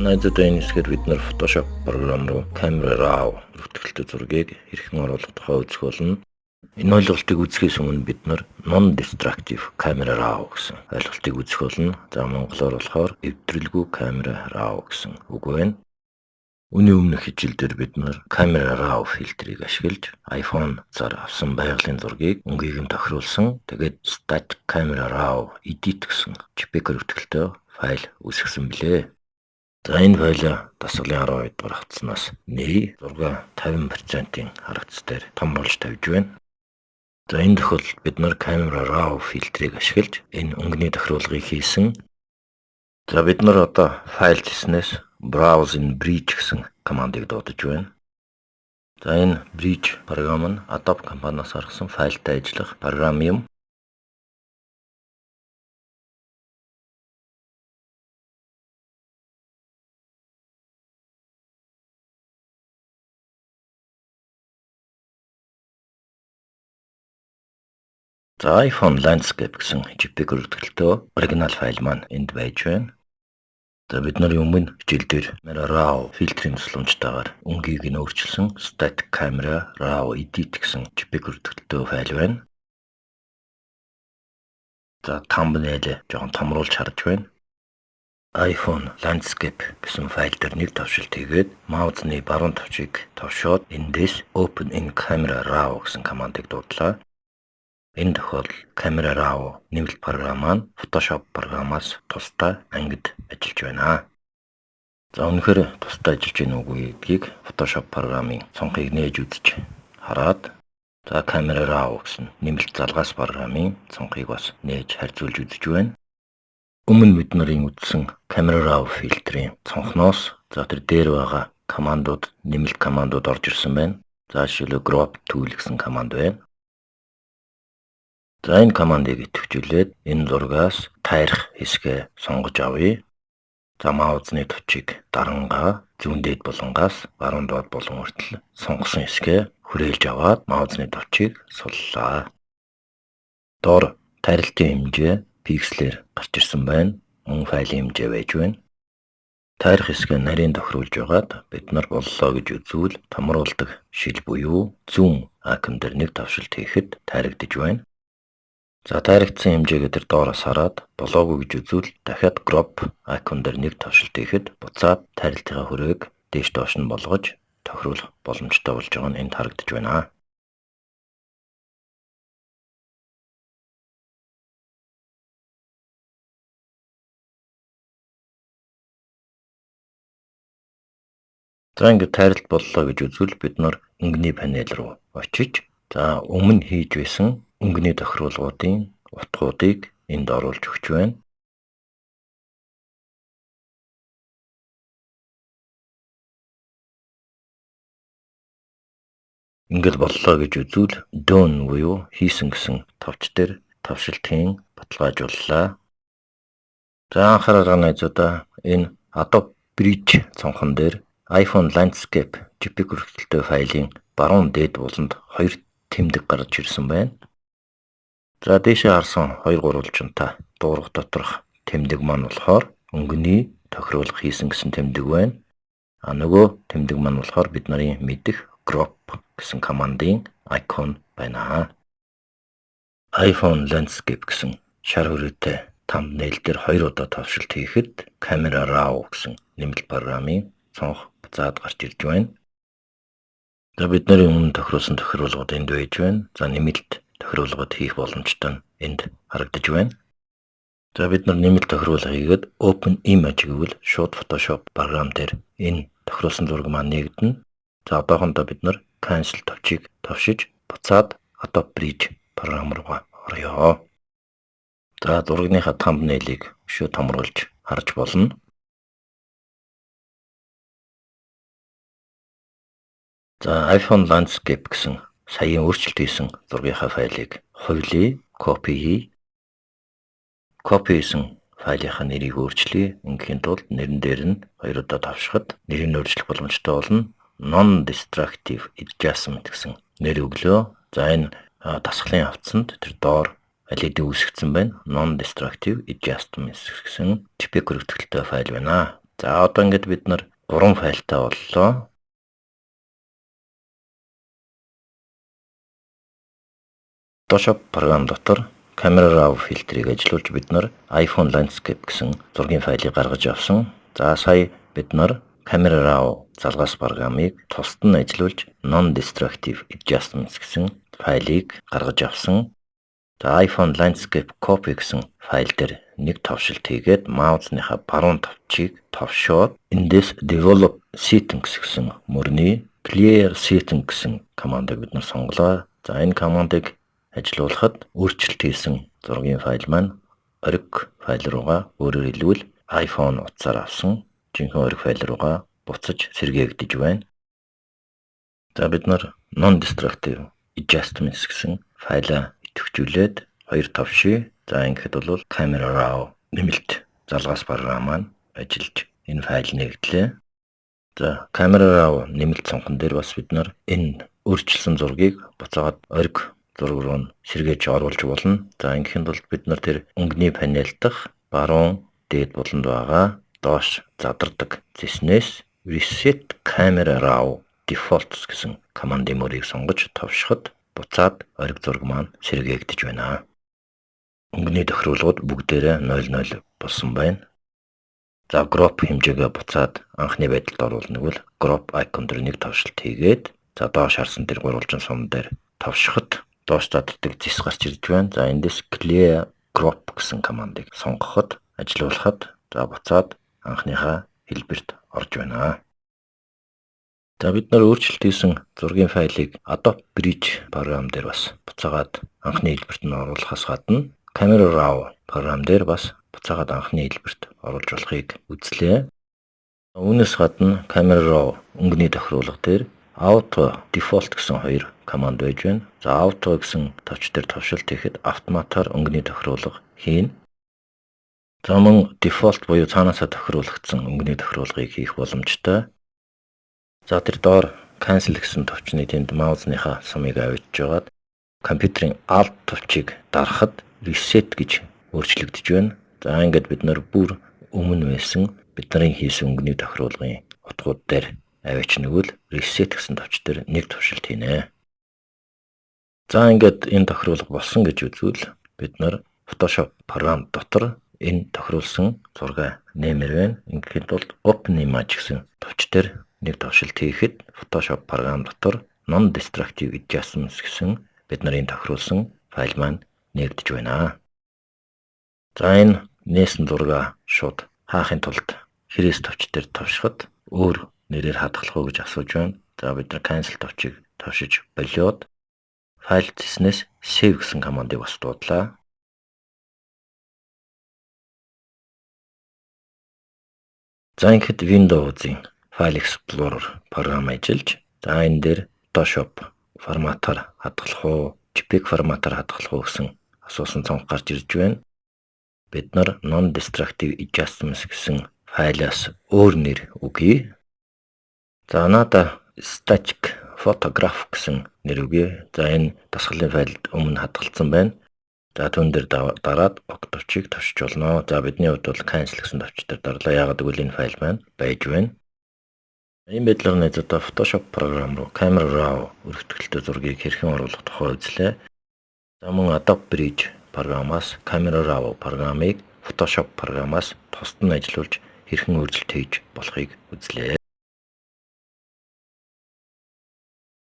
Найдаа энэ хэсгээр бид нэр Photoshop програм руу Camera Raw бүртгэлтэй зургийг хэрхэн оруулах тухай үзэх болно. Энэ ойлголтыг үзэхээс өмнө бид нар non-destructive Camera Raw гэсэн ойлголтыг үзэх болно. За монголоор болохоор эвдрэлгүй Camera Raw гэсэн үг байна. Үүний өмнөх хичээлдэр бид нар Camera Raw фильтрийг ашиглаж iPhone-цаар авсан байгалийн зургийг өнгийг нь тохируулсан. Тэгээд Static Camera Raw Edit гэсэн JPEG бүртгэлтэй файл үүсгэсэн билээ. За энэ файлаа дасгалын 12 дугаар хавцснаас нээ зураг 50%-ийн харагц дээр том болж тавьж байна. За энэ тохиолдолд бид нар Camera Raw фильтрийг ашиглаж энэ өнгөний тохируулгыг хийсэн. За бид нар одоо файл хийснээс Browse in Bridge гэсэн командыг дуудаж байна. За энэ Bridge програм нь Adobe компаниас гаргасан файлтай ажиллах програм юм. За iPhone Landscape гэсэн JPEG бүртгэлтэй оригинал файл маань энд байж байна. За бид нар өмнө хичээлдэр Camera Raw фильтрийн тусламжтайгаар өнгийг нь өөрчилсөн Static Camera Raw Edit гэсэн JPEG бүртгэлтэй файл байна. За thumbnail жоохон томруулж харж байна. iPhone Landscape гэсэн файл дээр нэг тавшилт хийгээд маусны баруун тавчийг товшоод эндээс Open in Camera Raw гэсэн командыг дуудлаа. Энэ тохиолдолд Camera Raw нэмэлт програм маань Photoshop програмаас тусдаа ангид ажиллаж байна. За үнэхээр тусдаа ажиллаж байна уугүй гэдгийг Photoshop програмын цонхыг нээж үзэж хараад за Camera Raw гэсэн нэмэлт залгаас програмын цонхыг бас нээж харьцуулж үзэж байна. Өмнө бид нарын үзсэн Camera Raw фильтрийн цонхноос за тэр дээр байгаа командууд нэмэлт командууд орж ирсэн байна. За жишээлбэл Crop Tool гэсэн команд байна. За энэ командыг идэвхжүүлээд энэ зургаас тайрах хэсгээ сонгож авъя. За маусны төвчийг дарангаа зүүн дээд булангаас баруун доод булан хүртэл сонгосон хэсгээ хүрээлж аваад маусны төвчийг суллаа. Доор тайралтын хэмжээ пикселээр гарч ирсэн байна. Мөн файлын хэмжээ байж байна. Тайрах хэсгээ нарийн тохируулж байгаад бид нар боллоо гэж үзвэл томруулдаг шил буюу зүүн icon дээр нэг тавшилт хийхэд тайрагдж байна. За тайрагдсан хэмжээгээ тэр доороос хараад болоогүй гэж үзвэл дахиад crop icon дээр нэг тавшилт хийхэд буцаад тайралтын хүрээг дээш доош нь болгож тохируулах боломжтой болж байгаа нь энд харагдаж байна. За ингээд тайралт боллоо гэж үзвэл бид нар өнгөний панел руу очиж за өмнө хийж байсан өнгөний тохируулгуудын утгуудыг энд оруулж өгч байна. Ингээд боллоо гэж үзвэл done буюу хийсэн гэсэн товч дээр тавшилтын баталгаажууллаа. За анхаарал найзуудаа энэ Adobe Bridge цонхон дээр iPhone Landscape JPEG бүртгэлтэй файлын баруун дээд буланд хоёр тэмдэг гарч ирсэн байна. За дээшээ харсан 2 гурвалжинтай дуурах доторх тэмдэг маань болохоор өнгөний тохируулга хийсэн гэсэн тэмдэг байна. А нөгөө тэмдэг маань болохоор бид нарын мэдих crop гэсэн командын icon байна. iPhone Landscape гэсэн шар хүрээтэй thumbnail дээр 2 удаа тавшилт хийхэд Camera Raw гэсэн нэмэлт програмын цонх буцаад гарч ирж байна. За бид нарын өмнө тохируулсан тохируулгууд энд байж байна. За нэмэлт тохируулгууд хийх боломжтой нь энд харагдаж байна. За бид нар нэмэлт тохируулга хийгээд Open Image гэвэл шууд Photoshop програм дээр энэ тохируулсан зураг маань нэгдэнэ. За одоохондоо бид нар Cancel товчийг товшиж буцаад Adobe Bridge програм руу орё. За зурагныхаа thumbnail-ыг өшөө томруулж харж болно. За iPhone Landscape гэсэн саяын өөрчлөлт хийсэн зургийнхаа файлыг хувилъя, copy хий. Copy хийсэн файлынхаа нэрийг өөрчлөе. Ингээхийн тулд нэрэн дээр нь 2 удаа тавшихад нэрийг өөрчлөх боломжтой болно. Non-destructive adjustment гэсэн нэр өглөө. За энэ дасгалын хавцанд тэр доор LED үүсгэсэн байна. Non-destructive adjustments гэсэн JPEG бүртгэлтэй файл байна. За одоо ингээд бид нар 3 файлтай боллоо. Photoshop програм дотор Camera Raw фильтрийг ажиллуулж бид нар iPhone Landscape гэсэн зургийн файлыг гаргаж авсан. За сая бид нар Camera Raw залгаас програмыг тусад нь ажиллуулж Non-Destructive Adjustments гэсэн файлыг гаргаж авсан. За iPhone Landscape Copy гэсэн файл дээр нэг товшилт хийгээд маусныхаа баруун товчийг товшоод эндээс Develop Settings гэсэн мөрний Clear Settings гэсэн командыг бид нар сонголоо. За энэ командыг ажиллуулахад өөрчлөлт хийсэн зургийн файл маань ориг файл руугаа өөрөөр хэлбэл iPhone утсаар авсан жинхэнэ ориг файл руугаа буцаж сэргээгдэж байна. За бид нар Non-Destructive Adjustments гэсэн файлаа идэвхжүүлээд хоёр товший. За ингээд бол Camera Raw нэмэлт залгаас програм маань ажиллаж энэ файл нэгдлээ. За Camera Raw нэмэлт цонхон дээр бас бид нар энэ өөрчилсөн зургийг буцаагаад ориг зураг руу сэргээж оруулж болно. За ингэхэд бол бид нар тэр өнгөний панел дахь баруун дээд буланд байгаа доош задардаг зэснээс Reset Camera Raw Defaults гэсэн командын мөрийг сонгож товшиход буцаад ориг зураг маань сэргээгдэж байна. Өнгөний тохируулгууд бүгдээрээ 00 болсон байна. За crop хэмжээгээ буцаад анхны байдалд оруулнаг бол crop icon дээр нэг товшилт хийгээд за доош харсан тэр гурвалжин сум дээр товшиход доош задардаг зэс гарч ирж байна. За эндээс Clear Crop гэсэн командыг сонгоход ажиллуулахад за буцаад анхныхаа хэлбэрт орж байна. За бид нар өөрчлөлт хийсэн зургийн файлыг Adobe Bridge програм дээр бас буцаагаад анхны хэлбэрт нь оруулахаас гадна Camera Raw програм дээр бас буцаагаад анхны хэлбэрт оруулж болохыг үзлээ. Үүнээс гадна Camera Raw өнгөний тохируулга дээр Auto Default гэсэн хоёр команд байж байна. За Auto гэсэн товч дээр товшилт хийхэд автоматар өнгөний тохируулга хийн. За мөн Default буюу цаанаасаа тохируулагдсан өнгөний тохируулгыг хийх боломжтой. За тэр доор Cancel гэсэн товчны тэнд маусныхаа сумыг авчиж байгаад компьютерийн Alt товчийг дарахад Reset гэж өөрчлөгдөж байна. За ингээд бид нар бүр өмнө байсан бидний хийсэн өнгөний тохируулгын утгууд дээр аваач нэгвэл Reset гэсэн товч дээр нэг товшилт хийнэ. За ингээд энэ тохируулга болсон гэж үзвэл бид нар Photoshop програм дотор энэ тохируулсан зураг нэмэр байна. Ингээд бол Open Image гэсэн товч дээр нэг товшилт хийхэд Photoshop програм дотор Non-Destructive Adjustments гэсэн бид нарын тохируулсан файл маань нэгдэж байна. За энэ нээсэн зураг шууд хаахын тулд хэрэгс товч дээр товшиход өөр нэрээр хадгалах уу гэж асууж байна. За бид нар Cancel товчийг товшиж болиод файл зэснээс Save гэсэн командыг бас дуудлаа. За ингээд Windows-ийн File Explorer програм ажиллаж за энэ дээр Photoshop форматаар хадгалах уу, JPEG форматаар хадгалах уу гэсэн асуусан цонх гарч ирж байна. Бид нар Non-Destructive Adjustments гэсэн файлаас өөр нэр өгье. За надаа Static Photograph гэсэн нэр өгье. За энэ дасгалын файлд өмнө хадгалсан байна. За түүн дээр дараад OK товчийг товшиж болно. За бидний хувьд бол Cancel гэсэн товч дээр дарлаа. Яагаад гэвэл энэ файл маань байж байна. Ийм байдлаар найзуудаа Photoshop програм руу Camera Raw өргөтгөлтэй зургийг хэрхэн оруулах тухай үзлээ. За мөн Adobe Bridge програмаас Camera Raw програмыг Photoshop програмаас тусад нь ажиллуулж хэрхэн өөрчлөлт хийж болохыг үзлээ.